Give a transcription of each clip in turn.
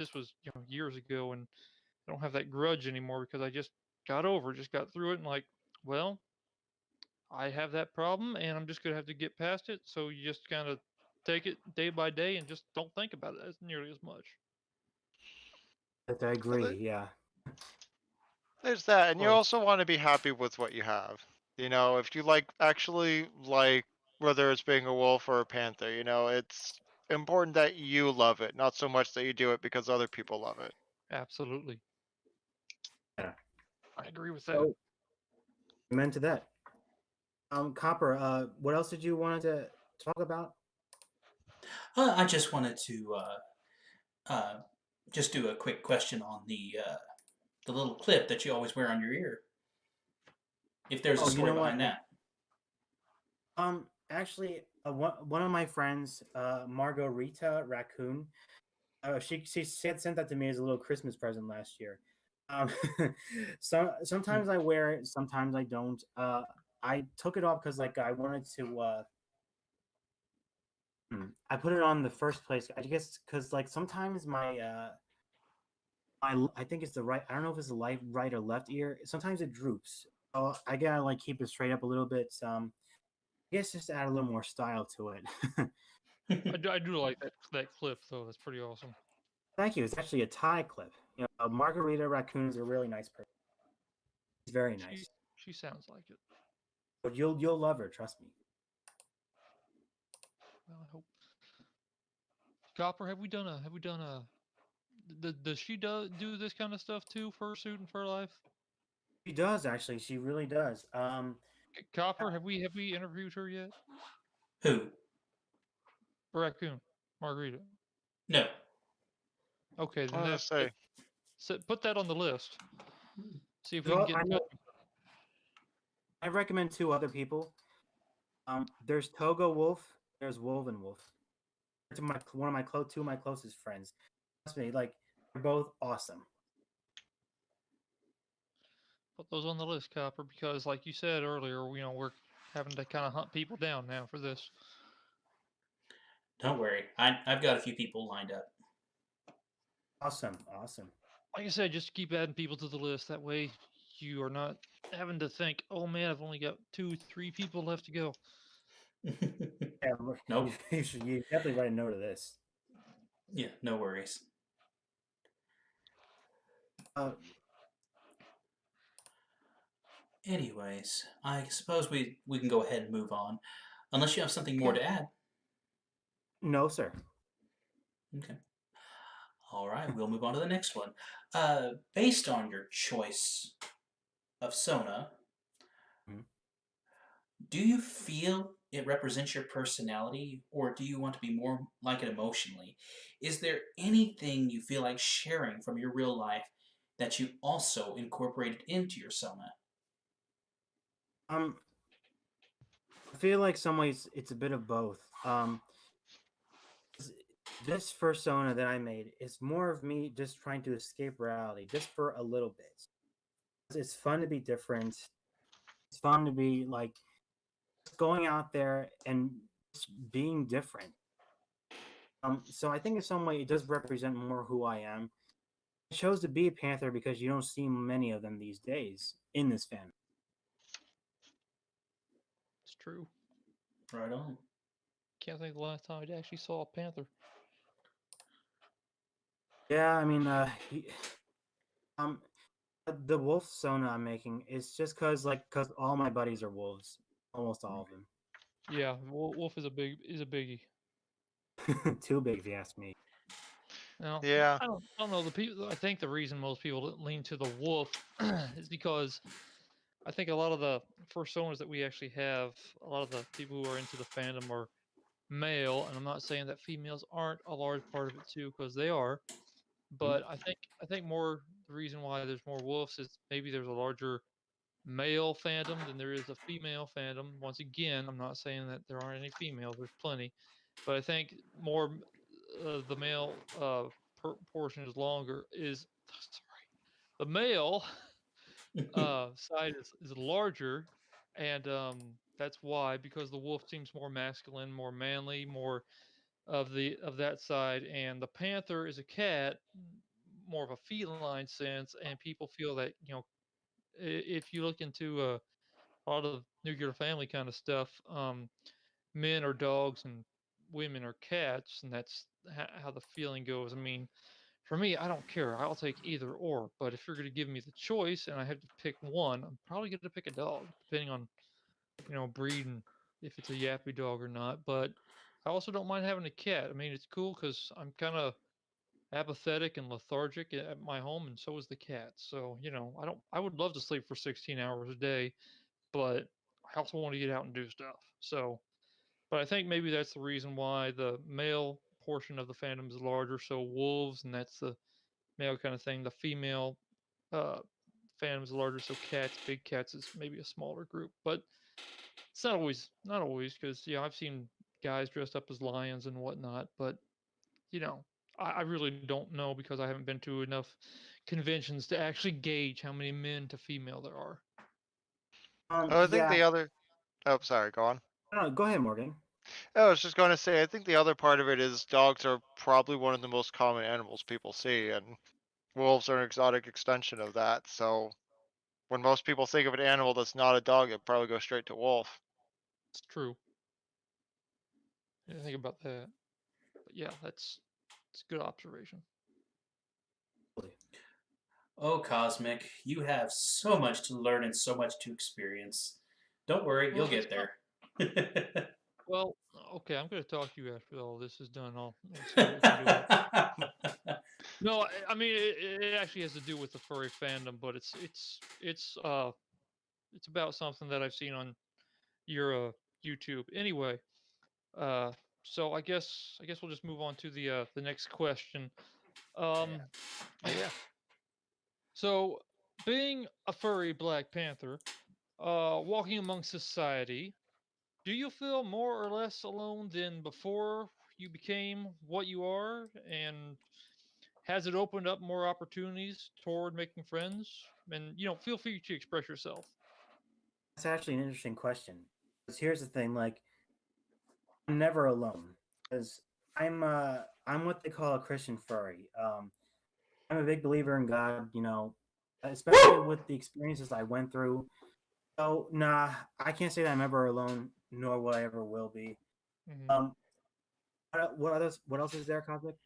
this was years ago, and I don't have that grudge anymore because I just got over, just got through it, and like, well, I have that problem, and I'm just gonna have to get past it. So you just kind of take it day by day, and just don't think about it as nearly as much. I Well, agree. Yeah. there's that, and you Well, also want to be happy with what you have. If you actually like, whether it's being a wolf or a panther, it's important that you love it, not so much that you do it because other people love it. absolutely, Yeah. I agree with that. So, amen to that. Copper. What else did you want to talk about? I just wanted to uh, just do a quick question on the little clip that you always wear on your ear. If there's a Oh, you story know what? behind that. Actually, one of my friends, Margarita Raccoon, she had sent that to me as a little Christmas present last year. Um, sometimes I wear it, sometimes I don't. I took it off because like I wanted to. I put it on the first place. I guess because like sometimes I think it's the right. I don't know if it's the right or left ear. Sometimes it droops. So I gotta like keep it straight up a little bit. I guess just add a little more style to it. I do like that clip though. That's pretty awesome. Thank you. It's actually a tie clip. Margarita Raccoon is a really nice person. She's very She nice. she sounds like it. But you'll love her. Trust me. Well, I hope. Copper, have we done a does she do this kind of stuff too? Fursuit and fur life. She does actually. She really does. Copper, have we interviewed her yet? Who? Raccoon, Margarita. No. Okay, I then want to say, put that on the list. See if we can Well, get I in know. touch. I recommend two other people. There's Togo Wolf. There's Wolven Wolf. To my one of my two of my closest friends. Trust me, like they're both awesome. Put those on the list, Copper, because like you said earlier, we're having to kind of hunt people down now for this. Don't worry. I've got a few people lined up. Awesome, awesome. Like I said, just keep adding people to the list. That way, you are not having to think, "Oh man, I've only got 2, 3 people left to go." Yeah, Nope. you definitely write a note of this. Yeah, no worries. Uh, Anyways, I suppose we can go ahead and move on. Unless you have something more okay. to add. No, sir. Okay. All right, we'll move on to the next one. Based on your choice of Sona, Mhm. do you feel it represents your personality, or do you want to be more like it emotionally? Is there anything you feel like sharing from your real life that you also incorporated into your Sona? Um, I feel like some ways it's a bit of both. s- this persona that I made is more of me just trying to escape reality, just for a little bit. It's fun to be different. It's fun to be like just going out there and just being different. So I think in some way it does represent more who I am. I chose to be a Panther because you don't see many of them these days in this family. It's true. Right on. Can't think of the last time I actually saw a panther. Yeah, I mean, um, the wolf Sona I'm making is just cause all my buddies are wolves, almost all Yeah, Wolf is a biggie. of them. Too big if you ask me. Now, yeah, I don't know the people. I think the reason most people lean to the wolf is because I think a lot of the personas that we actually have, a lot of the people who are into the fandom are male, and I'm not saying that females aren't a large part of it too, because they are. Mhm. But I think more the reason why there's more wolves is maybe there's a larger male fandom than there is a female fandom. Once again, I'm not saying that there aren't any females. There's plenty, but I think more the male portion is longer. Is sorry, the male side is larger, and that's why because the wolf seems more masculine, more manly, more of that side, and the panther is a cat, more of a feline sense, and people feel that if you look into a lot of nuclear family kind of stuff, men are dogs and women are cats, and that's how the feeling goes. I mean, for me, I don't care. I'll take either or. But if you're going to give me the choice and I have to pick one, I'm probably going to pick a dog, depending on breed and if it's a yappy dog or not. But I also don't mind having a cat. I mean, it's cool because I'm kind of apathetic and lethargic at my home, and so is the cat. So I don't. I would love to sleep for 16 hours a day, but I also want to get out and do stuff. So, but I think maybe that's the reason why the male portion of the fandom is larger. So wolves, and that's the male kind of thing. The female uh, fandom is larger. So cats, big cats is maybe a smaller group, but it's not always, because I've seen guys dressed up as lions and whatnot, but you know, I really don't know because I haven't been to enough conventions to actually gauge how many men to female there are. Oh, I think Yeah. the other. Oh, sorry. Go on. No, go ahead, Morgan. I was just going to say, I think the other part of it is dogs are probably one of the most common animals people see, and wolves are an exotic extension of that. So when most people think of an animal that's not a dog, it probably goes straight to wolf. It's true. I didn't think about that, but yeah, it's a good observation. Oh, Cosmic, you have so much to learn and so much to experience. Don't worry, you'll Well, it's get not. there. Well, okay, I'm going to talk to you after all this is done. I'll see what we can do. No, I mean it actually has to do with the furry fandom, but it's about something that I've seen on your YouTube. Anyway, uh, so I guess we'll just move on to the next question. Um, Yeah. so being a furry Black Panther, walking among society, do you feel more or less alone than before you became what you are? And has it opened up more opportunities toward making friends? And feel free to express yourself. That's actually an interesting question. Because here's the thing, like, I'm never alone. Because I'm what they call a Christian furry. I'm a big believer in God, especially with the experiences I went through. So nah, I can't say that I'm ever alone, nor will I ever will be. Hmm. Um, what else is there, Cosmic?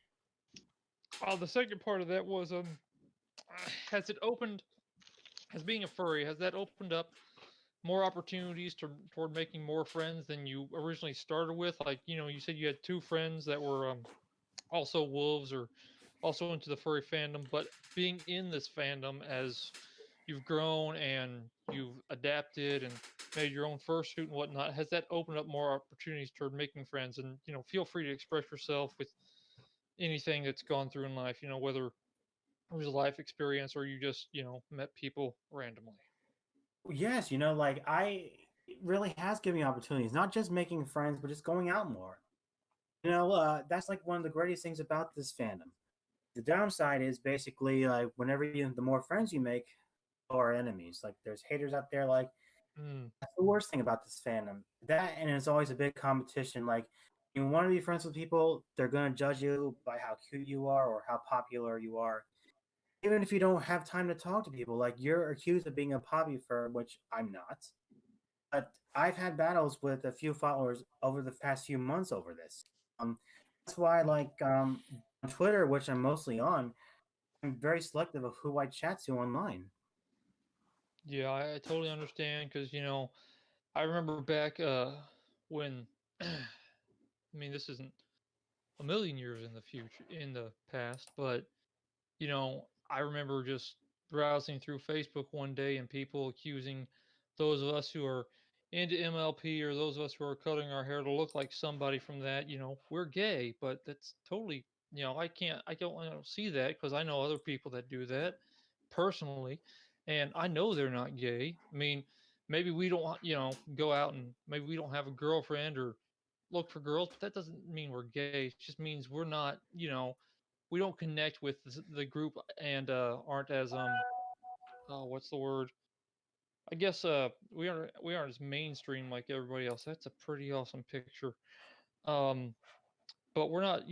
The second part of that was has it opened, as being a furry, has that opened up more opportunities toward making more friends than you originally started with? Like, you said you had two friends that were also wolves or also into the furry fandom, but being in this fandom as you've grown and you've adapted and made your own fursuit and whatnot, has that opened up more opportunities toward making friends? And feel free to express yourself with anything that's gone through in life. Whether it was a life experience or you just met people randomly. Yes, like it really has given me opportunities, not just making friends, but just going out more. That's like one of the greatest things about this fandom. The downside is basically like the more friends you make, are enemies. Like there's haters out there. Like Mm, that's the worst thing about this fandom. That and it's always a big competition. Like you want to be friends with people, they're gonna judge you by how cute you are or how popular you are. Even if you don't have time to talk to people, like you're accused of being a poppy fur, which I'm not. But I've had battles with a few followers over the past few months over this. That's why, like, on Twitter, which I'm mostly on, I'm very selective of who I chat to online. yeah, I totally understand because I remember back when I mean this isn't a million years in the future in the past, but I remember just browsing through Facebook one day and people accusing those of us who are into MLP or those of us who are cutting our hair to look like somebody from that, we're gay, but that's totally, I don't see that because I know other people that do that personally, and I know they're not gay. I mean, maybe we don't, go out and maybe we don't have a girlfriend or look for girls, but that doesn't mean we're gay. It just means we're not, we don't connect with the group and aren't as oh, what's the word? I guess we aren't as mainstream like everybody else. That's a pretty awesome picture. Um but we're not,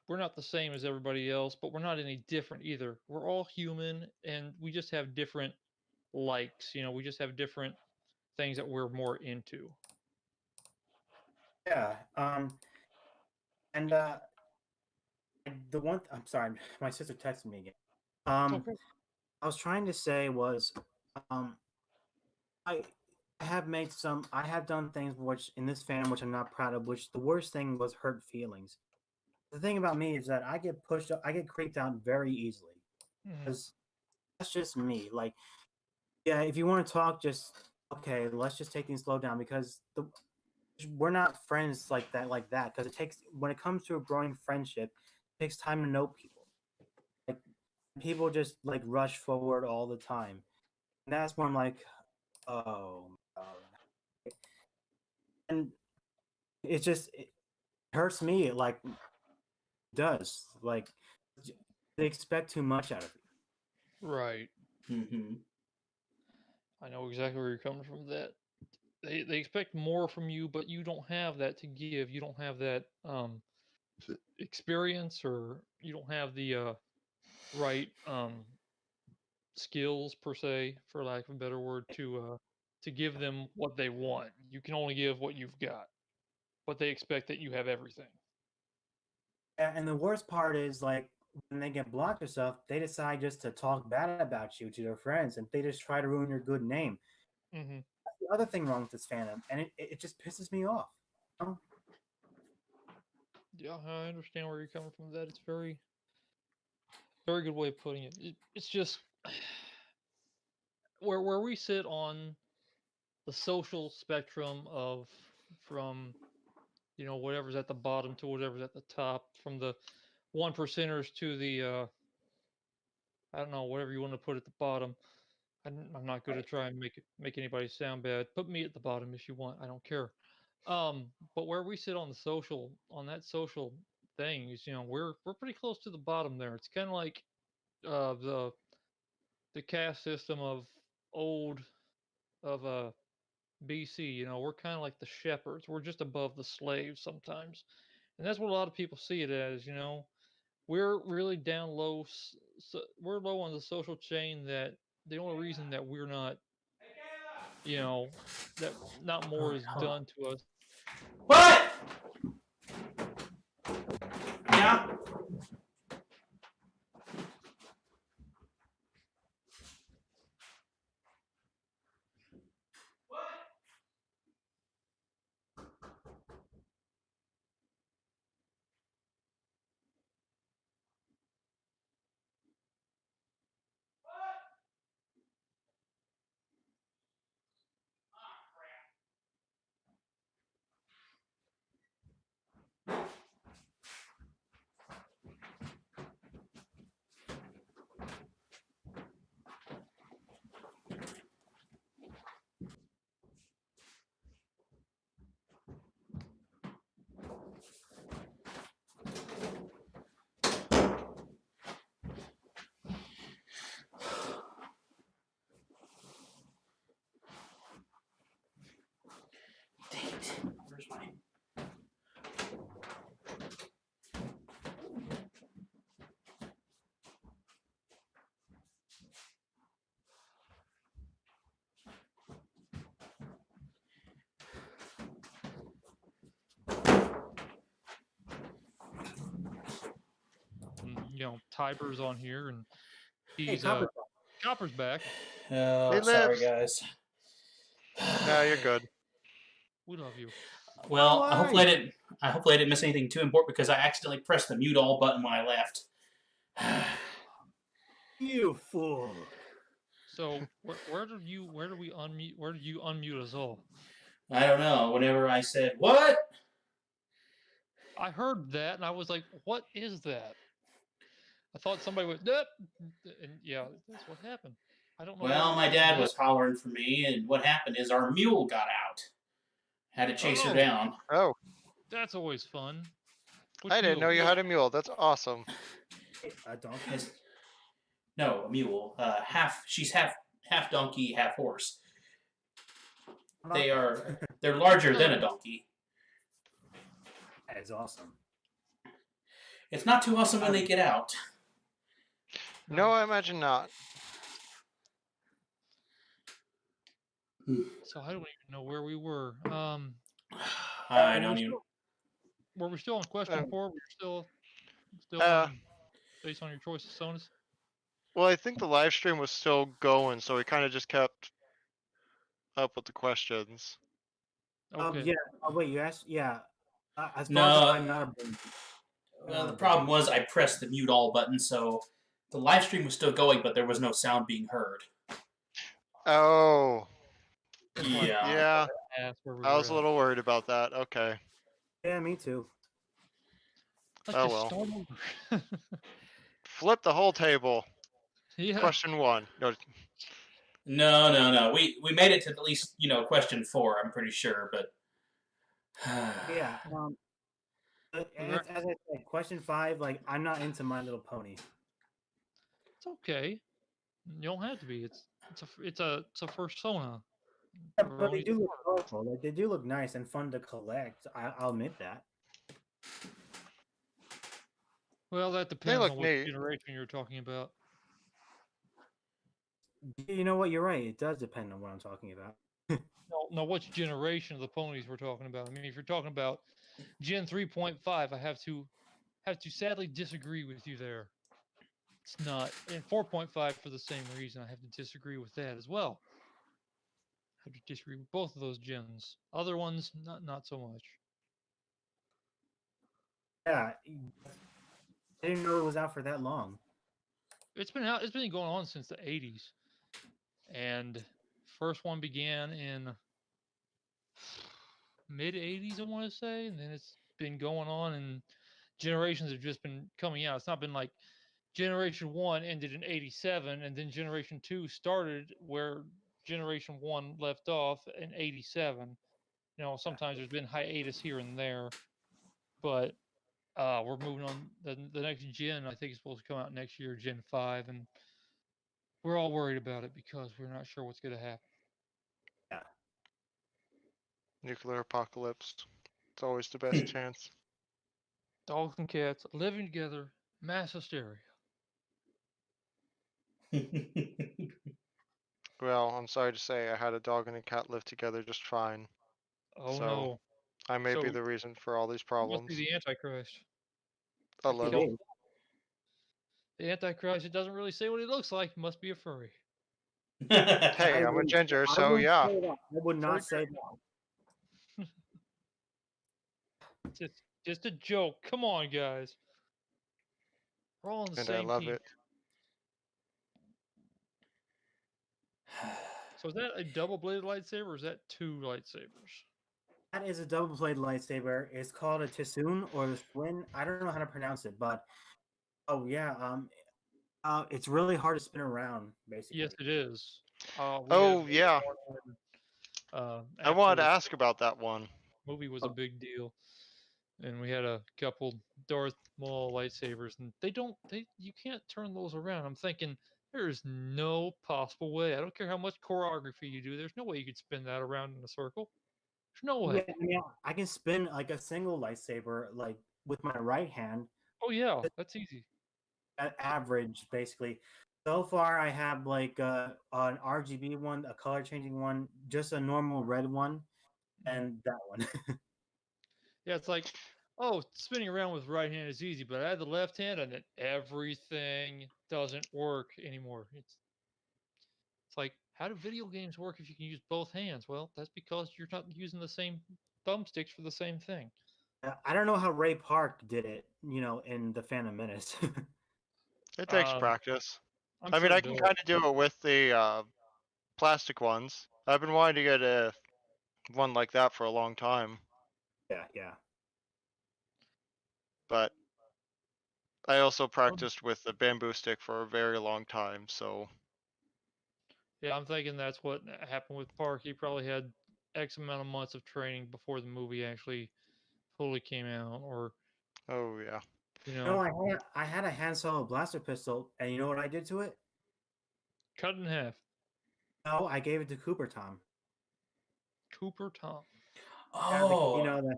we're not the same as everybody else, but we're not any different either. We're all human, and we just have different likes. We just have different things that we're more into. Yeah. And the one I'm sorry, my sister texted me again. Okay. I was trying to say was, um, I I have done things which in this fandom which I'm not proud of. Which the worst thing was hurt feelings. The thing about me is that I get creeped out very easily Mhm. because that's just me. Like, yeah, if you want to talk, just okay. Let's just take things slow down because we're not friends like that. Because it takes when it comes to a growing friendship, it takes time to know people. Like people just like rush forward all the time, and that's when I'm like, oh, and it hurts me. It like does like they expect too much out of you. Right. Mm-hmm. I know exactly where you're coming from. That they expect more from you, but you don't have that to give. You don't have that experience, or you don't have the right skills per se, for lack of a better word, to give them what they want. You can only give what you've got, but they expect that you have everything. And the worst part is like when they get blocked or stuff, they decide just to talk bad about you to their friends, and they just try to ruin your good name. Hmm. That's the other thing wrong with this fandom, and it just pisses me off. You know? Yeah, I understand where you're coming from. That it's very good way of putting it. It's just where we sit on the social spectrum of from whatever's at the bottom to whatever's at the top, from the one percenters to the I don't know, whatever you want to put at the bottom. I'm not going to try and make anybody sound bad. Put me at the bottom if you want. I don't care. But where we sit on that social thing is, we're pretty close to the bottom there. It's kind of like the caste system of old of BC. We're kind of like the shepherds. We're just above the slaves sometimes, and that's what a lot of people see it as. We're really down low. We're low on the social chain. That the only reason that we're not, you know, that not All more right, is hold on. done to us. What? Yeah. Dang it. Where's my... Tiber's on here, and Hey, he's Copper. Copper's back. Oh, He sorry, lives. guys. No, you're good. We love you. Well, Why? hopefully I didn't miss anything too important because I accidentally pressed the mute all button when I left. You fool. So where do we unmute? Where did you unmute us all? I don't know. Whenever I said what, I heard that, and I was like, "What is that?" I thought somebody was that, and yeah, that's what happened. I don't know why well, you're my saying dad that. was hollering for me, and what happened is our mule got out. Had to chase her Oh, down. Oh, that's always fun. I Which didn't know mule? you had a mule. That's awesome. Hey, a donkey. His, no, a mule. She's half donkey, half horse. How about that? They're larger than Doesn't a donkey. That is awesome. It's not too awesome when they get out. No, I imagine not. So I don't even know where we were. I Were we don't even. still, were we still on question Uh, 4? We're still Uh, on based on your choice of Sonus. well, I think the live stream was still going, so we kind of just kept up with the questions. Okay. Yeah. Oh, wait, you asked? Yeah. As far as No. I'm not a brain. Well, the problem brain. was I pressed the mute all button, so the live stream was still going, but there was no sound being heard. Oh, That's why Yeah. I asked where we I were was a at. little worried about that. Okay. Yeah, me too. Let's Oh just well. start over. Flip the whole table. Yeah. Question 1. No, No. We made it to at least question 4. I'm pretty sure, but Yeah. As I said, question 5. Like, I'm not into My Little Pony. It's okay. You don't have to be. It's a persona. Yeah, but they do look colorful. Like, they do look nice and fun to collect. I'll admit that. Well, that they depends look on what neat. generation you're talking about. You know what? You're right. It does depend on what I'm talking about. No, which generation of the ponies we're talking about? I mean, if you're talking about Gen 3.5, I have to sadly disagree with you there. It's not, and 4.5 for the same reason. I have to disagree with that as well. I have to disagree with both of those gens. Other ones, not so much. Yeah. I didn't know it was out for that long. It's been out. It's been going on since the 80s, and first one began in mid 80s, I want to say, and then it's been going on, and generations have just been coming out. It's not been like Generation 1 ended in 87, and then Generation 2 started where Generation 1 left off in 87. You know, sometimes there's been hiatus here and there, but we're moving on. The next gen, I think, is supposed to come out next year, Gen 5, and we're all worried about it because we're not sure what's going to happen. Yeah. Nuclear apocalypse. It's always the best chance. Dogs and cats living together, mass hysteria. Well, I'm sorry to say I had a dog and a cat live together just fine. Oh So, no. I may be So the reason for all these you must be problems. the Antichrist. A It little. is. The Antichrist, it doesn't really say what he looks like. Must be a furry. Hey, I'm a ginger, so yeah. I would not say that. Just a joke. Come on, guys. We're all on the And I same love team. it. So is that a double-bladed lightsaber, or is that 2 lightsabers? That is a double-bladed lightsaber. It's called a Tisoon or the Swin. I don't know how to pronounce it, but oh yeah, it's really hard to spin around. Basically, Yes, it is. Oh, yeah. I wanted to after ask about that one. the movie was a big deal, and we had a couple Darth Maul lightsabers, and you can't turn those around. I'm thinking there is no possible way. I don't care how much choreography you do. There's no way you could spin that around in a circle. There's no way. yeah, I mean, I can spin like a single lightsaber, like with my right hand, Oh yeah, that's easy. at average, basically. So far, I have like an RGB one, a color changing one, just a normal red one, and that one. Yeah, it's like, oh, spinning around with right hand is easy, but I had the left hand, and then everything doesn't work anymore. It's like, how do video games work if you can use both hands? Well, that's because you're not using the same thumbsticks for the same thing. I don't know how Ray Park did it, in the Phantom Menace. It takes Um, practice. I'm I mean, sure I it can does. kind of do it with the plastic ones. I've been wanting to get one like that for a long time, yeah. but I also practiced with the bamboo stick for a very long time, so Yeah, I'm thinking that's what happened with Park. He probably had X amount of months of training before the movie actually fully came out, or oh yeah. No, I had a hand solo blaster pistol, and you know what I did to it? cut in half. No, I gave it to Cooper Tom. Cooper Tom. Yeah, Oh, the,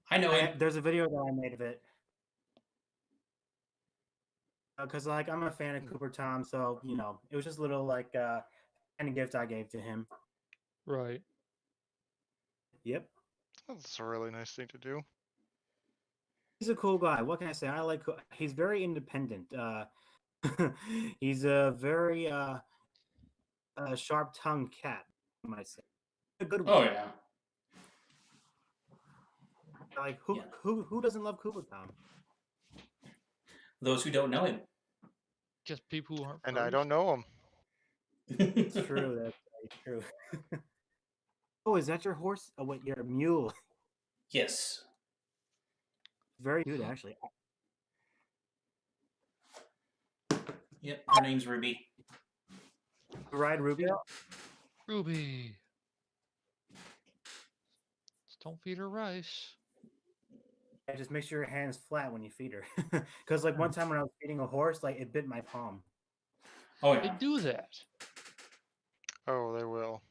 I know him. there's a video that I made of it. because like I'm a fan of Cooper Tom, so it was just a little like kind of gift I gave to him. Right. Yep, That's a really nice thing to do. he's a cool guy. What can I say? He's very independent. He's a very sharp-tongued cat, I might say. A good one. Oh yeah. Like who doesn't love Cooper Tom? Those who don't know him. Just people who aren't. And I furries. don't know him. It's true. That's very true. Oh, is that your horse? Oh, wait, your mule. Yes. Very good, actually. Yep. Her name's Ruby. You ride Ruby? Yeah. Ruby. Just don't feed her rice. Yeah, just make sure your hand's flat when you feed her. Because like one time when I was feeding a horse, like it bit my palm. Oh They yeah. do that. Oh, they will.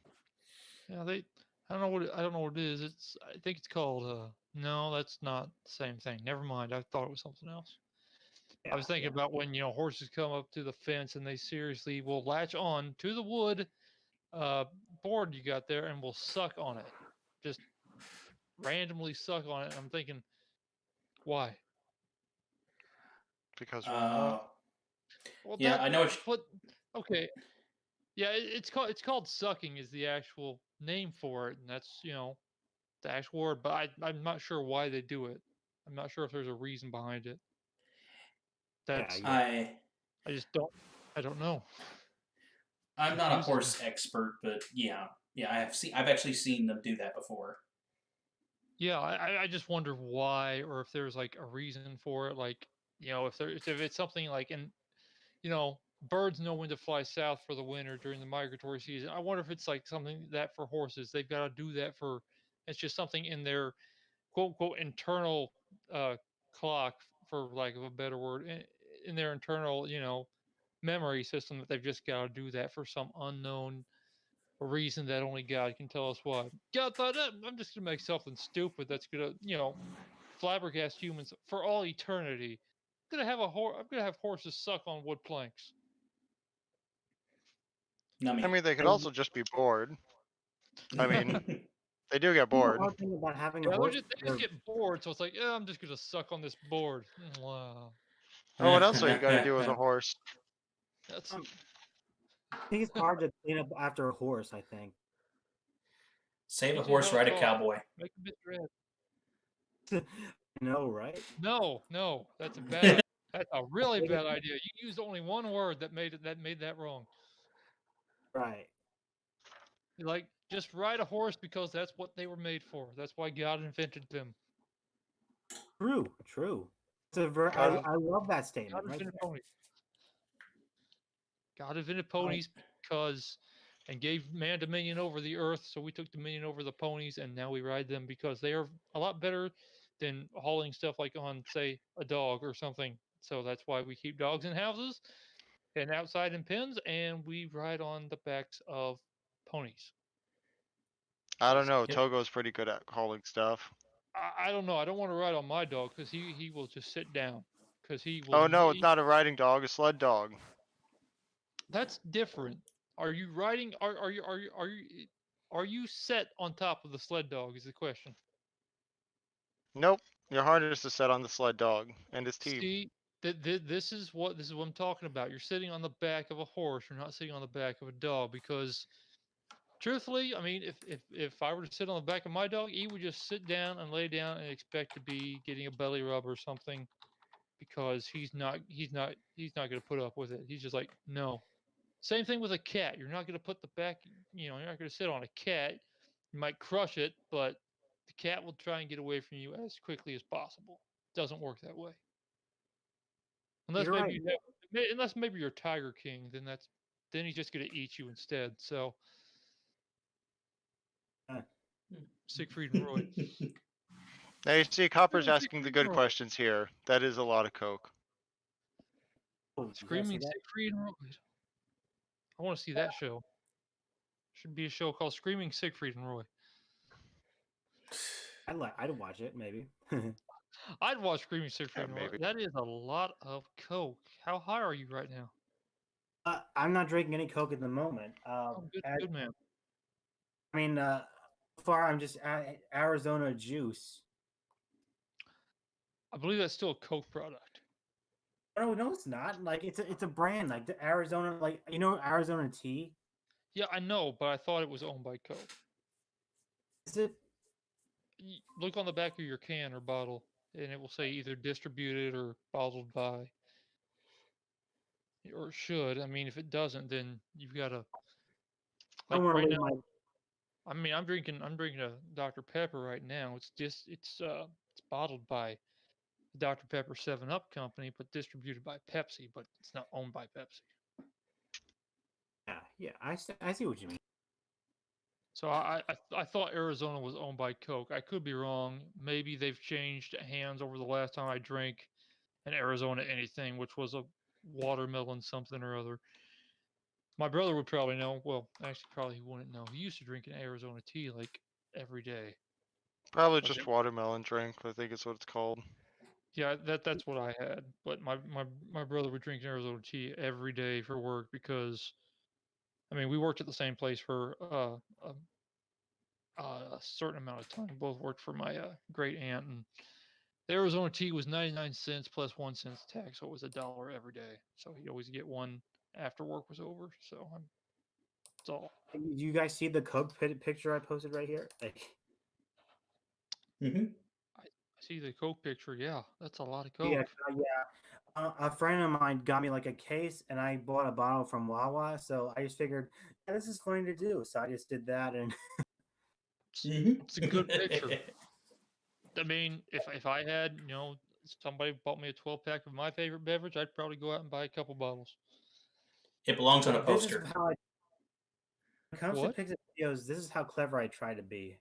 Yeah, they. I don't know what it is. I think it's called. No, that's not the same thing. Never mind. I thought it was something else. Yeah, I was thinking about when horses come up to the fence and they seriously will latch on to the wood board you got there and will suck on it, just randomly suck on it. I'm thinking, why? Because why not? Well, Yeah, I know what but okay, yeah, it's called sucking is the actual name for it, and that's the actual word. But I'm not sure why they do it. I'm not sure if there's a reason behind it. That's yeah. I just don't. I don't know. I'm not a Confuses me. horse expert, but yeah, I've actually seen them do that before. Yeah, I just wonder why, or if there's like a reason for it. Like if it's something like birds know when to fly south for the winter during the migratory season. I wonder if it's like something that for horses they've got to do that for. It's just something in their quote unquote internal clock, for lack of a better word, in their internal memory system that they've just got to do that for some unknown reason that only God can tell us why. God thought, I'm just gonna make something stupid that's gonna flabbergast humans for all eternity. I'm gonna have horses suck on wood planks. I mean, they could also just be bored. I mean, mean, they do get bored. One thing about having a Yeah, horse. they just get bored, so it's like, yeah, I'm just gonna suck on this board. Wow, Oh, what else are you got to do as a horse? that's I think it's hard to clean up after a horse. I think. Save a usually horse, how ride it a goes. cowboy. Make a bit red. No, right? No, that's a bad. Idea. That's a really bad idea. You used only one word that made that wrong. Right. Like, just ride a horse because that's what they were made for. That's why God invented them. True. True. I love that statement. God Right invented there. ponies. God invented ponies because, and gave man dominion over the earth. So we took dominion over the ponies, and now we ride them because they are a lot better than hauling stuff like on, say, a dog or something. So that's why we keep dogs in houses and outside in pens, and we ride on the backs of ponies. I don't know. Yep. Togo's pretty good at hauling stuff. I don't know. I don't want to ride on my dog because he will just sit down because he will. Oh no, it's not a riding dog, a sled dog. That's different. Are you riding? Are you set on top of the sled dog? Is the question. Nope. Your harness is set on the sled dog and his team. See, this is what I'm talking about. You're sitting on the back of a horse. You're not sitting on the back of a dog because, truthfully, I mean, if I were to sit on the back of my dog, he would just sit down and lay down and expect to be getting a belly rub or something, because he's not going to put up with it. He's just like, no. Same thing with a cat. You're not going to put the back. You're not going to sit on a cat. You might crush it, but the cat will try and get away from you as quickly as possible. Doesn't work that way. Unless You're maybe right. unless maybe you're Tiger King, then he's just going to eat you instead. So Siegfried and Roy. Now you see, Copper's Yeah, asking the Siegfried good and Roy. questions here. That is a lot of coke. Oh, you guys Screaming see that? Siegfried and Roy. I want to see that show. Should be a show called Screaming Siegfried and Roy. I'd watch it maybe. I'd watch Screaming Six Yeah, Rain. maybe. That is a lot of coke. How high are you right now? I'm not drinking any Coke at the moment. Oh, good man. I mean, so far I'm just Arizona juice. I believe that's still a Coke product. No, no, it's not. Like it's a brand, like the Arizona, like Arizona tea. Yeah, I know, but I thought it was owned by Coke. Is it? Look on the back of your can or bottle, and it will say either distributed or bottled by, or it should. I mean, if it doesn't, then you've got to I like don't want to right leave now. my. I mean, I'm drinking a Dr Pepper right now. It's bottled by the Dr Pepper 7 Up company, but distributed by Pepsi, but it's not owned by Pepsi. Yeah, I see what you mean. So I thought Arizona was owned by Coke. I could be wrong. Maybe they've changed hands over the last time I drank an Arizona anything, which was a watermelon something or other. My brother would probably know. Well, actually, probably he wouldn't know. He used to drink an Arizona tea like every day. Probably Like just watermelon drink, I think is what it's called. yeah, that's what I had. But my brother would drink Arizona tea every day for work because I mean we worked at the same place for a certain amount of time. We both worked for my great aunt, and the Arizona tea was 99 cents plus 1 cent tax, so it was $1 every day. So he'd always get one after work was over. So that's all. You guys see the Coke picture I posted right here? Like, Mm-hmm. I see the Coke picture. Yeah, that's a lot of yeah, Coke. yeah. A friend of mine got me like a case, and I bought a bottle from Wawa. So I just figured, yeah, this is funny to do. So I just did that, and It's a good picture. I mean, if I had, somebody bought me a 12 pack of my favorite beverage, I'd probably go out and buy a couple bottles. It belongs on a this is poster. how when it comes to What? picks and videos, this is how clever I try to be.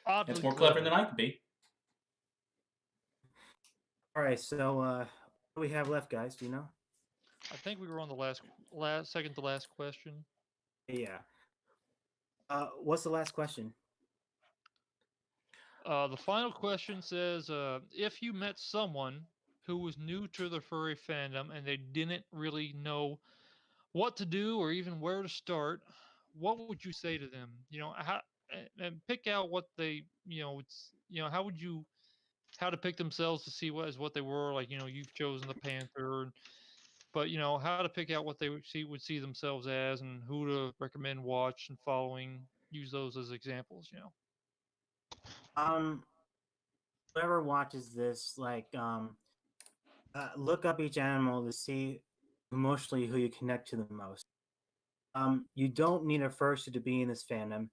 Oddly It's more clever clever. than I could be. All right, so what do we have left, guys? Do you know? I think we were on the second to last question. Yeah. What's the last question? The final question says, if you met someone who was new to the furry fandom and they didn't really know what to do or even where to start, what would you say to them? And pick out what they, how to pick themselves to see what they were like. You've chosen the Panther, but how to pick out what they would see themselves as, and who to recommend watch and following. Use those as examples. Um, whoever watches this, look up each animal to see emotionally who you connect to the most. You don't need a fursuit to be in this fandom.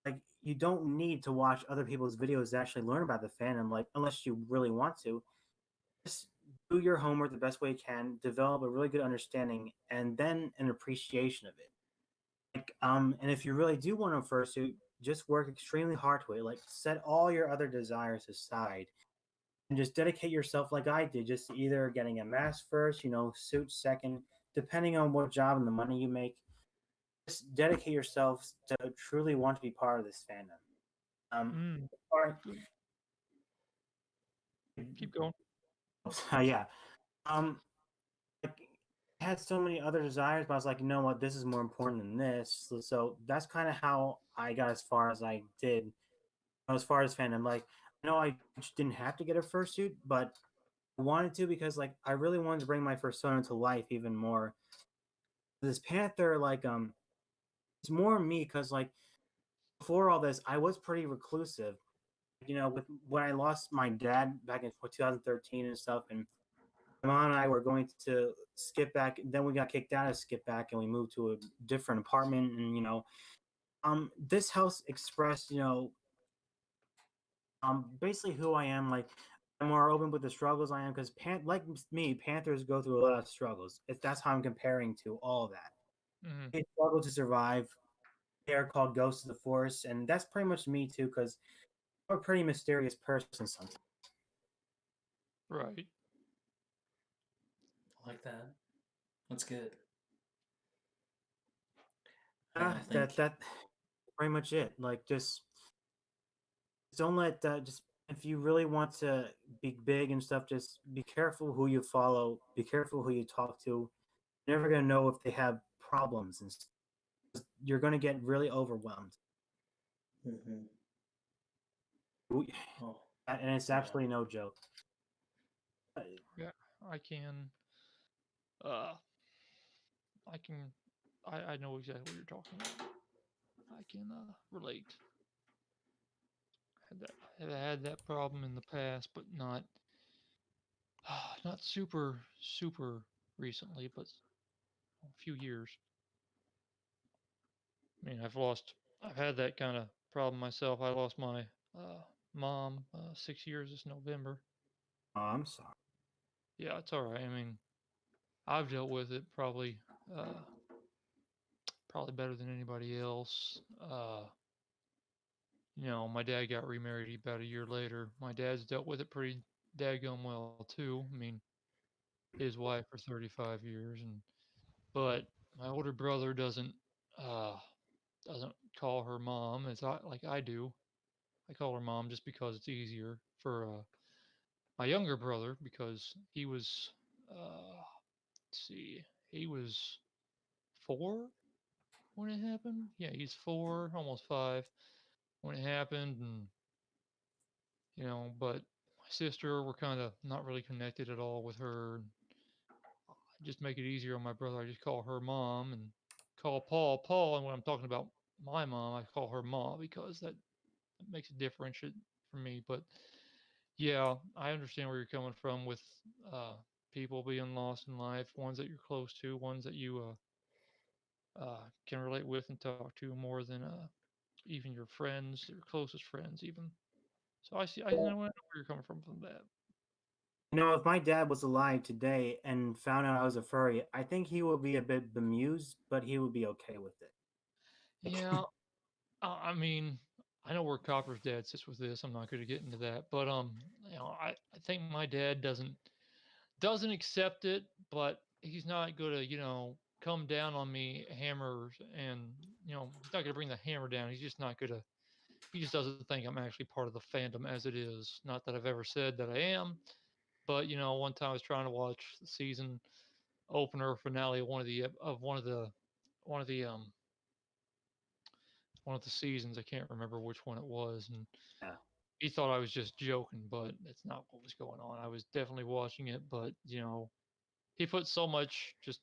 Like, you don't need to watch other people's videos to actually learn about the fandom. Like, unless you really want to, just do your homework the best way you can, develop a really good understanding, and then an appreciation of it. And if you really do want a fursuit, just work extremely hard to it. Like, set all your other desires aside and just dedicate yourself like I did, just either getting a mask first, suit second, depending on what job and the money you make. Just dedicate yourself to truly want to be part of this fandom. All right. Keep going. Yeah. Like, I had so many other desires, but I was like, you know what, this is more important than this. So that's kind of how I got as far as I did. As far as fandom, like, I didn't have to get a fursuit, but I wanted to because like I really wanted to bring my persona to life even more. This Panther, it's more me because like before all this, I was pretty reclusive. With when I lost my dad back in 2013 and stuff, and my mom and I were going to skip back. Then we got kicked out of skip back, and we moved to a different apartment. And this house expressed, basically who I am. Like, I'm more open with the struggles I am because, like me, Panthers go through a lot of struggles. That's how I'm comparing to all that. Mm-hmm. They struggle to survive. They are called ghosts of the forest, and that's pretty much me too. Because I'm a pretty mysterious person sometimes. Right. I like that. That's good. That's pretty much it. Like, just don't let just if you really want to be big and stuff, just be careful who you follow. Be careful who you talk to. You're never gonna know if they have problems, and you're gonna get really overwhelmed. Mm-hmm. We- Oh, And it's yeah. absolutely no joke. Yeah, I can. Uh, I can. I know exactly what you're talking about. I can relate. Had that have had that problem in the past, but not super recently, but a few years. I mean, I've had that kind of problem myself. I lost my mom 6 years this November. Oh, I'm sorry. Yeah, it's all right. I mean, I've dealt with it uh, probably better than anybody else. My dad got remarried about a year later. My dad's dealt with it pretty daggone well too. I mean, his wife for 35 years, but my older brother uh doesn't call her mom as I do. I call her mom just because it's easier for my younger brother because he was let's see, he was 4 when it happened. Yeah, he's 4, almost 5 when it happened, and but my sister, we're kind of not really connected at all with her. Just make it easier on my brother. I just call her mom and call Paul. And when I'm talking about my mom, I call her Ma because that makes it differentiate for me. But yeah, I understand where you're coming from with uh, people being lost in life, ones that you're close to, ones that you can relate with and talk to more than even your friends, your closest friends, even. So I see. I know where you're coming from that. If my dad was alive today and found out I was a furry, I think he would be a bit bemused, but he would be okay with it. Yeah, I mean, I know where Copper's dad sits with this. I'm not going to get into that, but I think my dad doesn't accept it, but he's not going to come down on me hammers and he's not going to bring the hammer down. He's just not going to. He just doesn't think I'm actually part of the fandom as it is. Not that I've ever said that I am, but one time I was trying to watch the season opener finale of one of the one of the seasons. I can't remember which one it was, and Yeah. he thought I was just joking, but that's not what was going on. I was definitely watching it, but he put so much. Just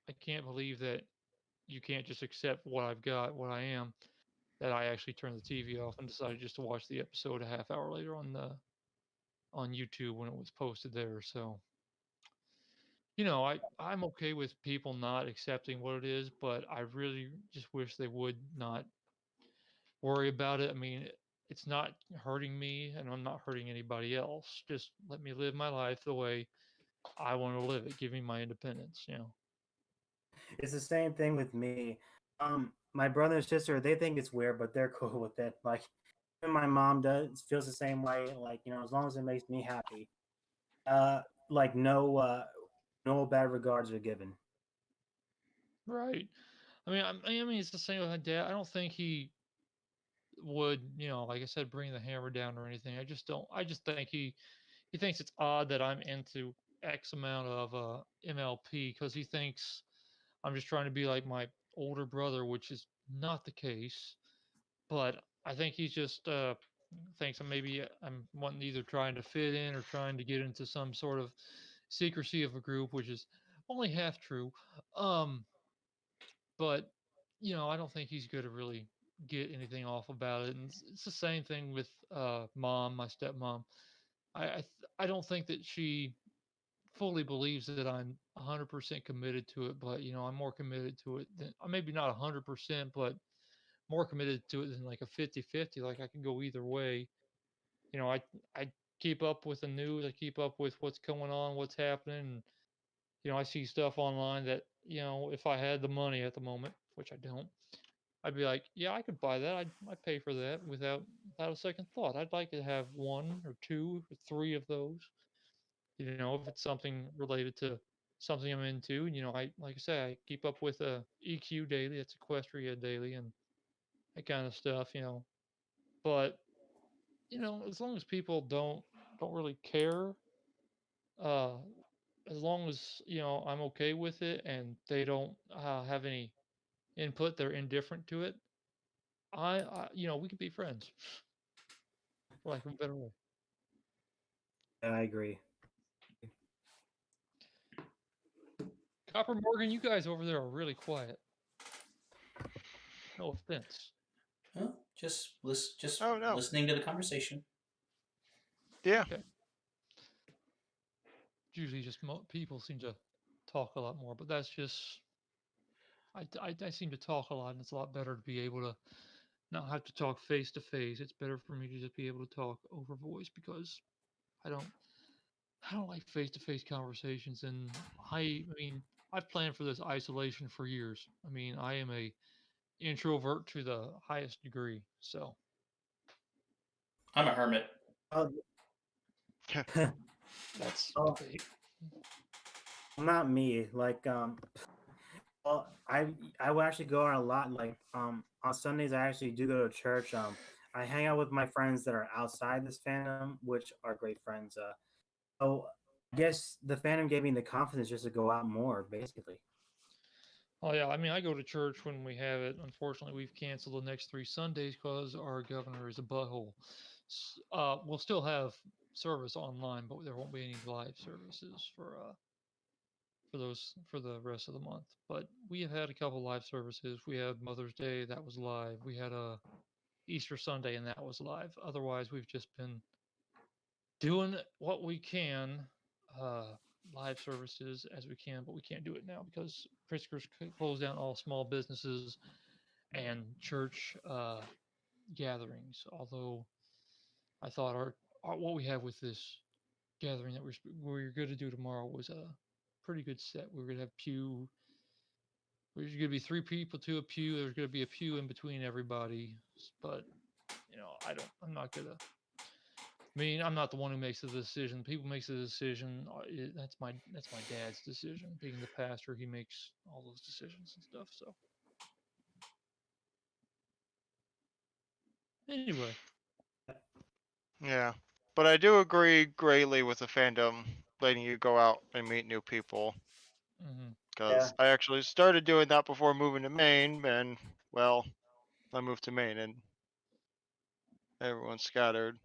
I can't believe that you can't just accept what I've got, what I am. That I actually turned the TV off and decided just to watch the episode a half hour later on YouTube when it was posted there. So I'm okay with people not accepting what it is, but I really just wish they would not worry about it. I mean, it's not hurting me and I'm not hurting anybody else. Just let me live my life the way I want to live it. Give me my independence. It's the same thing with me. My brother and sister, they think it's weird, but they're cool with it. Like, even my mom feels the same way. Like, as long as it makes me happy. Like no bad regards are given. Right. I mean, it's the same with my dad. I don't think he would, like I said, bring the hammer down or anything. I just think he thinks it's odd that I'm into X amount of MLP because he thinks I'm just trying to be like my older brother, which is not the case. But I think he's just thinks I'm wanting either trying to fit in or trying to get into some sort of secrecy of a group, which is only half true. Um, but I don't think he's going to really get anything off about it. And it's the same thing with mom, my stepmom. I don't think that she fully believes that I'm 100% committed to it, but I'm more committed to it than maybe not 100%, but more committed to it than like a 50-50. Like I can go either way. I keep up with the news, I keep up with what's going on, what's happening, and I see stuff online that, if I had the money at the moment, which I don't, I'd be like, yeah, I could buy that. I'd pay for that without a second thought. I'd like to have one or two or three of those. If it's something related to something I'm into, and I like I say, I keep up with EQ daily, it's Equestria daily, and that kind of stuff. But as long as people don't really care, uh, as long as I'm okay with it and they don't have any input, they're indifferent to it. We could be friends, for lack of a better word. I agree. Copper Morgan, you guys over there are really quiet. No offense. Well, just Oh no. listening to the conversation. Yeah. Okay. Usually, just people seem to talk a lot more, but that's just I seem to talk a lot, and it's a lot better to be able to not have to talk face to face. It's better for me to just be able to talk over voice because I don't I don't like face to face conversations, and I mean I've planned for this isolation for years. I mean I am a introvert to the highest degree, so I'm a hermit. Oh, that's oh, debate. not me. Like, well, I will actually go out a lot. Like, on Sundays, I actually do go to church. I hang out with my friends that are outside this fandom, which are great friends. So I guess the fandom gave me the confidence just to go out more, basically. Oh yeah, I mean I go to church when we have it. Unfortunately, we've canceled the next 3 Sundays because our governor is a butthole. We'll still have service online, but there won't be any live services for the rest of the month. But we have had a couple live services. We had Mother's Day, that was live. We had a Easter Sunday, and that was live. Otherwise, we've just been doing what we can, uh, live services as we can, but we can't do it now because Pritzker's closed down all small businesses and church gatherings. Although I thought our what we have with this gathering that we're going to do tomorrow was a pretty good set. We're going to have pew. There's going to be 3 people to a pew. There's going to be a pew in between everybody. But I'm not gonna. I mean, I'm not the one who makes the decision. People makes the decision. That's my dad's decision. Being the pastor, he makes all those decisions and stuff. So anyway, Yeah. But I do agree greatly with the fandom letting you go out and meet new people. hmm Yeah, Because I actually started doing that before moving to Maine, and well, I moved to Maine and everyone's scattered.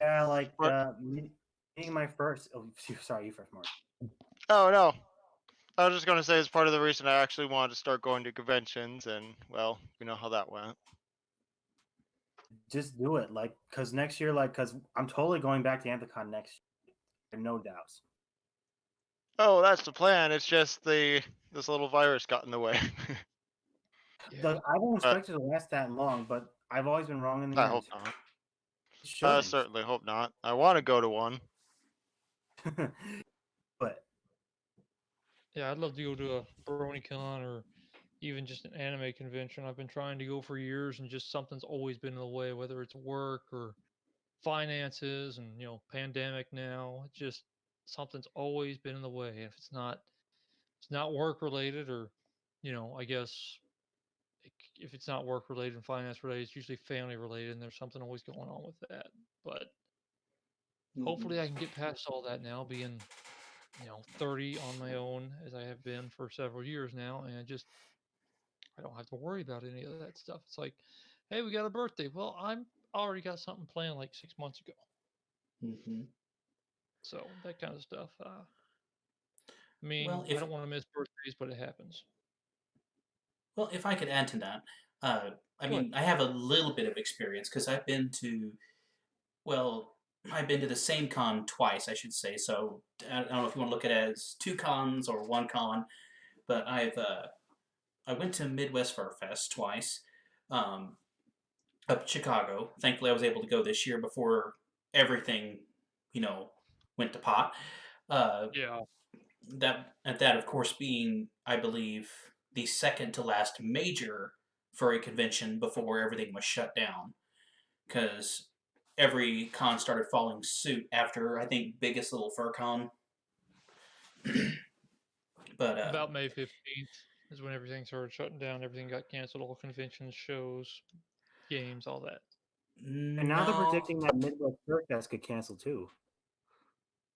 yeah. Like, But meeting my first. Oh, sorry, you first, Mark. oh no, I was just gonna say it's part of the reason I actually wanted to start going to conventions, and well, you know how that went. Just do it, like, cause next year, like, cause I'm totally going back to Anthicon next year, no doubts. Oh, that's the plan. It's just this little virus got in the way. yeah. I don't But expect it to last that long, but I've always been wrong in the I end. hope not. It I shouldn't. certainly hope not. I want to go to one. But Yeah, I'd love to go to a BronyCon or even just an anime convention. I've been trying to go for years, and just something's always been in the way, whether it's work or finances, and pandemic now. It's just something's always been in the way. It's not work related, or I guess if it's not work related and finance related, it's usually family related, and there's something always going on with that. But Mhm. hopefully, I can get past all that now, being 30 on my own as I have been for several years now, and I don't have to worry about any of that stuff. It's like, hey, we got a birthday. Well, I'm already got something planned like 6 months ago. Mhm. So that kind of stuff. I Well, mean, I don't want to miss birthdays, but it happens. if I could add to that, I Go ahead. mean, I have a little bit of experience because well, I've been to the same con twice, I should say. So I don't know if you want to look at it as 2 cons or 1 con, but I went to Midwest Fur Fest twice, um, up in Chicago. Thankfully, I was able to go this year before everything, you know, went to pot. Uh, Yeah. that of course being, I believe, the second to last major furry convention before everything was shut down, because every con started following suit after, I think, biggest little fur con. But About May 15th is when everything started shutting down. Everything got canceled. All conventions, shows, games, all that. And now they're No. predicting that Midwest Fur Fest could cancel too.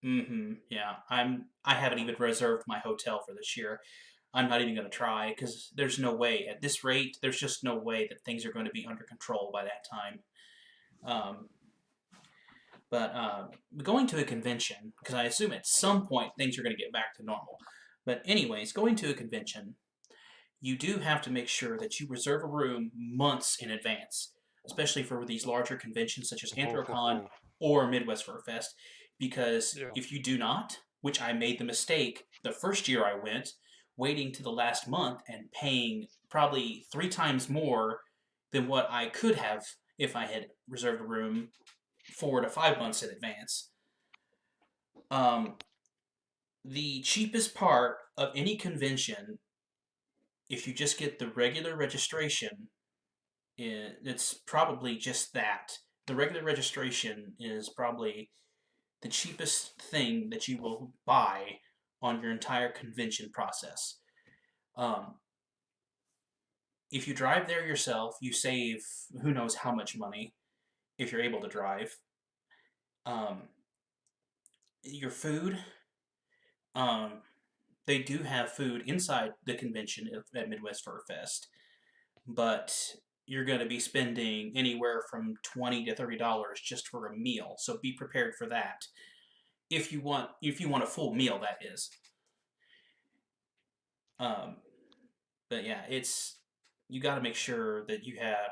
Yeah. I haven't even reserved my hotel for this year. I'm not even going to try because there's no way at this rate. There's just no way that things are going to be under control by that time. Um, but going to a convention, because I assume at some point things are going to get back to normal. But anyways, going to a convention, you do have to make sure that you reserve a room months in advance, especially for these larger conventions such as Anthrocon or Midwest Fur Fest, because Yeah. if you do not, which I made the mistake the first year I went, waiting to the last month and paying probably 3 times more than what I could have if I had reserved a room 4 to 5 months in advance. Um, the cheapest part of any convention, if you just get the regular registration, it's probably just that. The regular registration is probably the cheapest thing that you will buy on your entire convention process. Um, if you drive there yourself, you save who knows how much money if you're able to drive. Um, your food, um, they do have food inside the convention at Midwest Fur Fest, but you're going to be spending anywhere from $20 to $30 just for a meal. So be prepared for that. If you want a full meal, that is. Um, but yeah, it's you got to make sure that you have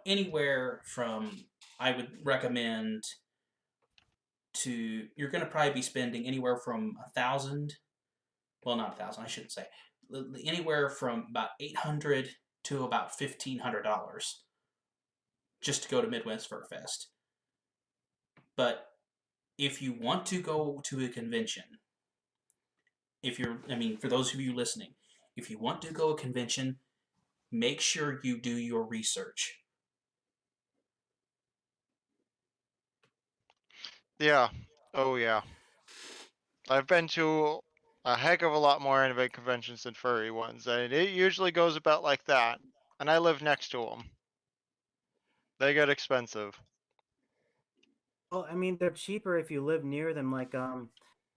anywhere from I would recommend to you're going to probably be spending anywhere from 1,000. Well, not 1,000. I shouldn't say anywhere from about 800 to about $1,500 just to go to Midwest Fur Fest. But if you want to go to a convention, for those of you listening, if you want to go to a convention, make sure you do your research. Yeah. Oh yeah. I've been to a heck of a lot more anime conventions than furry ones, and it usually goes about like that. And I live next to them. They get expensive. Well, I mean, they're cheaper if you live near them. Like,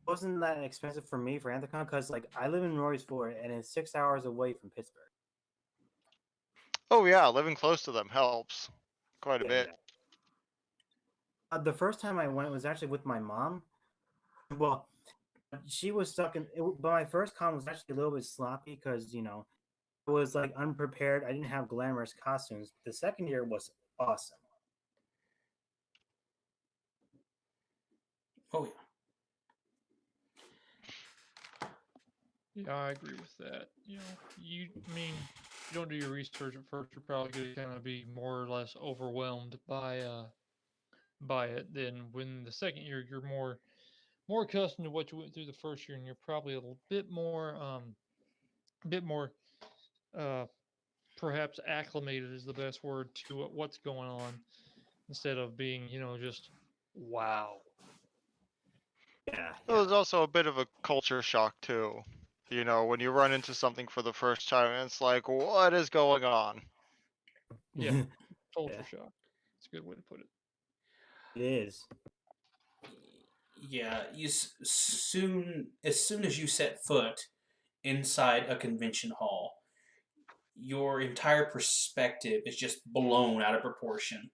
wasn't that expensive for me for Anthrocon? Because like I live in Roysport and it's 6 hours away from Pittsburgh. Oh yeah, living close to them helps quite a bit. The first time I went was actually with my mom. Well, she was stuck in. But my first con was actually a little bit sloppy because I was like unprepared. I didn't have glamorous costumes. The second year was awesome. Oh yeah. Yeah, I agree with that. You don't do your research at first, you're probably going to kind of be more or less overwhelmed by it. Then when the second year you're more accustomed to what you went through the first year, and you're probably a bit more uh perhaps acclimated is the best word to what's going on, instead of being just wow. Yeah, It was also a bit of a culture shock too. When you run into something for the first time, and it's like, what is going on? Yeah, culture Yeah. shock. It's a good way to put it. It is. Yeah, as soon as you set foot inside a convention hall, your entire perspective is just blown out of proportion.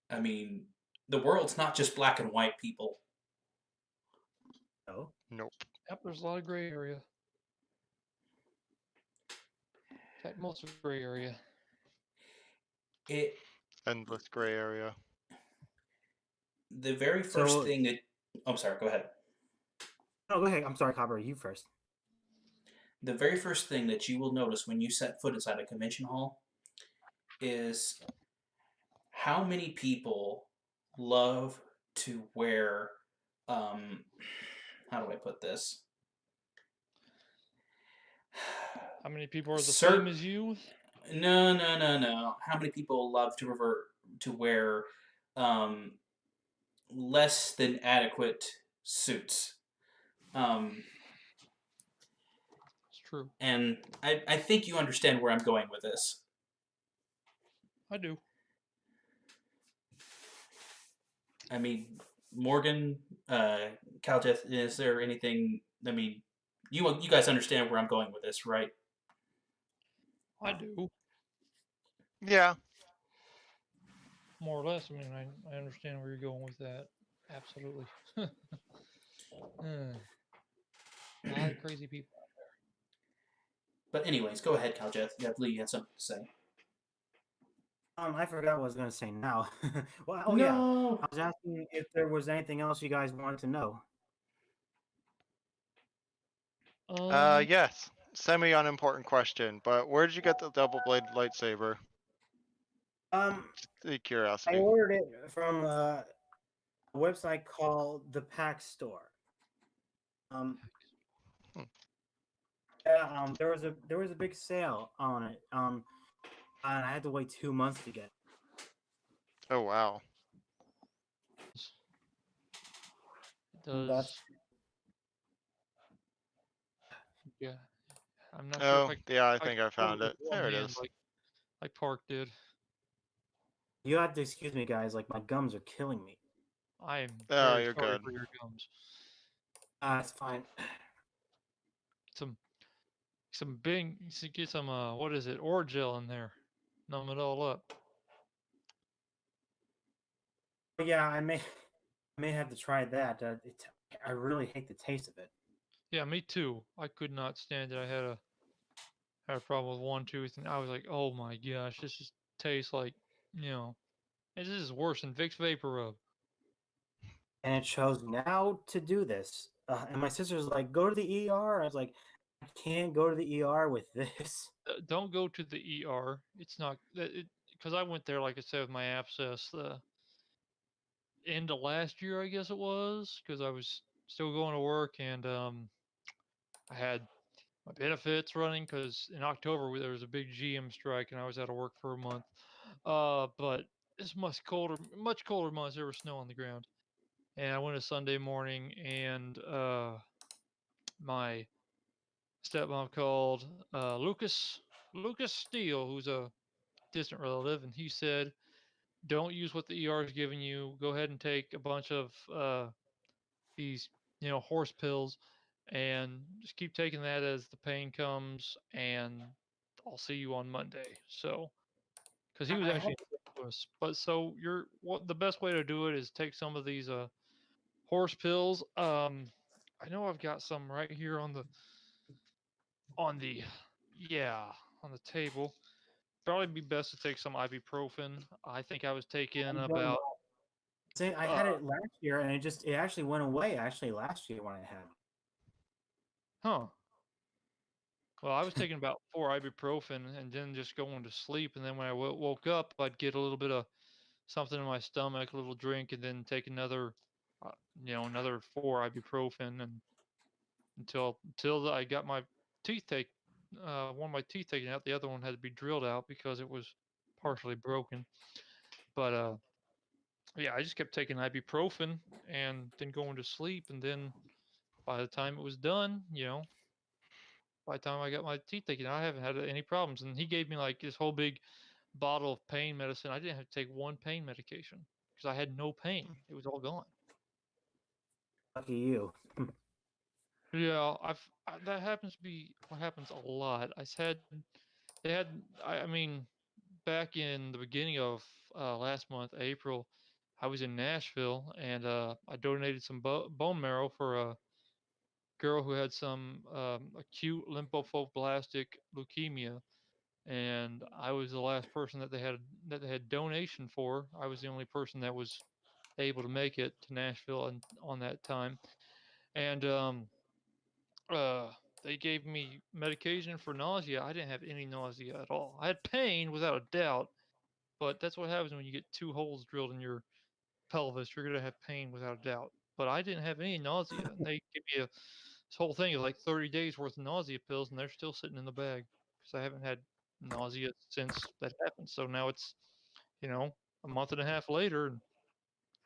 I mean, the world's not just black and white, people. No. Nope. Yep, there's a lot of gray area. In fact, most of the gray area. It Endless gray area. the very first So thing that I'm sorry, go ahead. no, go ahead. I'm sorry, Copper. You first. The very first thing that you will notice when you set foot inside a convention hall is how many people love to wear how do I put this? How many people are the Sir, same as you? no. How many people love to wear um, less than adequate suits? It's true. And I think you understand where I'm going with this. I do. I mean, Morgan, Kaljath, is there anything? I mean, you guys understand where I'm going with this, right? I do, Yeah. more or less. I mean, I understand where you're going with that. Absolutely. A lot of crazy people. But anyways, go ahead, Kaljath. I believe you had something to say. I forgot what I was gonna say now. Well, oh yeah, No. I was asking if there was anything else you guys wanted to know. Yes. Semi unimportant question, but where did you get the double bladed lightsaber? Um, The I curiosity. ordered it from a website called the Pack Store. Um, Hmm. yeah, there was a big sale on it. And I had to wait 2 months to get it. Oh wow. It And that's does. Yeah. I'm not sure if Oh yeah, I I think can I hold found it with it. one There it hand is. like Park did. you have to excuse me, guys. Like my gums are killing me. I am Oh, very you're sorry good. for your gums. It's fine. Some big get some what is it? Orgel in there. Numb it all up. But yeah, I may have to try that. I really hate the taste of it. Yeah, me too. I could not stand it. I had a problem with one tooth, and I was like, oh my gosh, this just tastes like, you know, this is worse than Vicks Vapor Rub. And it chose now to do this. And my sister's like, "Go to the ER." I was like, "I can't go to the ER with this." Don't go to the ER. It's not because I went there, like I said, with my abscess end of last year, I guess it was, because I was still going to work and I had my benefits running because in October there was a big GM strike and I was out of work for a month. But it's much colder months. There was snow on the ground, and I went a Sunday morning, and my stepmom called Lucas Steele, who's a distant relative, and he said, "Don't use what the ER is giving you. Go ahead and take a bunch of these, horse pills, and just keep taking that as the pain comes, and I'll see you on Monday." So, because he was I had actually in St. Louis, but so the best way to do it is take some of these horse pills. I know I've got some right here on the yeah on the table. Probably be best to take some ibuprofen. I think I was taking I don't about know. See, I uh had it last year, and it actually went away. Actually, last year when I had it. huh. Well, I was taking about 4 ibuprofen and then just going to sleep. And then when I woke up, I'd get a little bit of something in my stomach, a little drink, and then take uh, another 4 ibuprofen, and until I got my teeth take one of my teeth taken out. The other one had to be drilled out because it was partially broken. But yeah, I just kept taking ibuprofen and then going to sleep. And then by the time it was done, by the time I got my teeth taken out, I haven't had any problems. And he gave me like this whole big bottle of pain medicine. I didn't have to take one pain medication because I had no pain. It was all gone. Lucky you. Yeah, that happens to be what happens a lot. They had, I mean, back in the beginning of last month, April, I was in Nashville and I donated some bone marrow for a girl who had some acute lymphoblastic leukemia, and I was the last person that they had donation for. I was the only person that was able to make it to Nashville and on that time, and uh, they gave me medication for nausea. I didn't have any nausea at all. I had pain without a doubt, but that's what happens when you get 2 holes drilled in your pelvis. You're gonna have pain without a doubt. But I didn't have any nausea, and they gave me this whole thing of like 30 days worth of nausea pills, and they're still sitting in the bag because I haven't had nausea since that happened. So now it's, you know, a month and a half later, and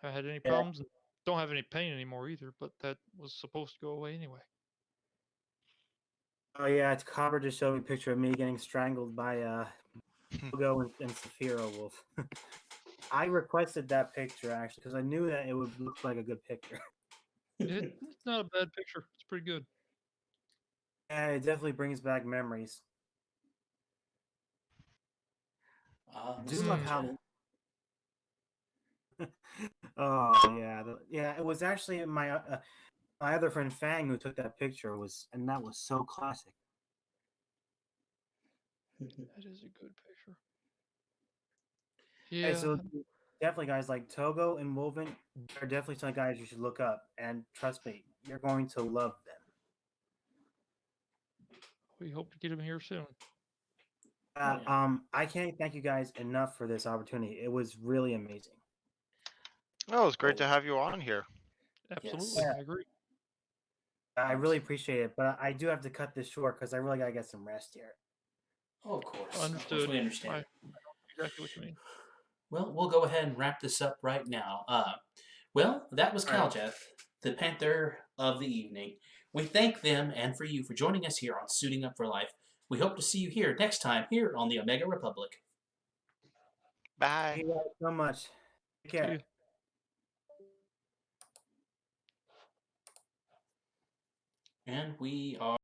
I haven't had any Yeah. problems. And don't have any pain anymore either. But that was supposed to go away anyway. Oh yeah, it's Copper just showed me a picture of me getting strangled by Pogo and Saphira Wolf. I requested that picture actually because I knew that it would look like a good picture. It's not a bad picture. It's pretty good. And it definitely brings back memories. I do love how. Oh yeah, yeah. It was actually my other friend Fang who took that picture and that was so classic. That is a good picture. Hey, Yeah. so definitely guys like Togo and Woven, they're definitely some guys you should look up, and trust me, you're going to love them. We hope to get him here soon. Yeah. I can't thank you guys enough for this opportunity. It was really amazing. Oh, it was great to have you on here. Absolutely, Yeah. I agree. I really appreciate it, but I do have to cut this short because I really gotta get some rest here. Oh, of course. Understood. Of course, we understand. I know exactly what you mean. Well, we'll go ahead and wrap this up right now. Well, that was All right. Kaljath, the Panther of the evening. We thank them and for you for joining us here on Suiting Up for Life. We hope to see you here next time here on the Omega Republic. Bye. Thank you guys so much. Take care. See you. And we are.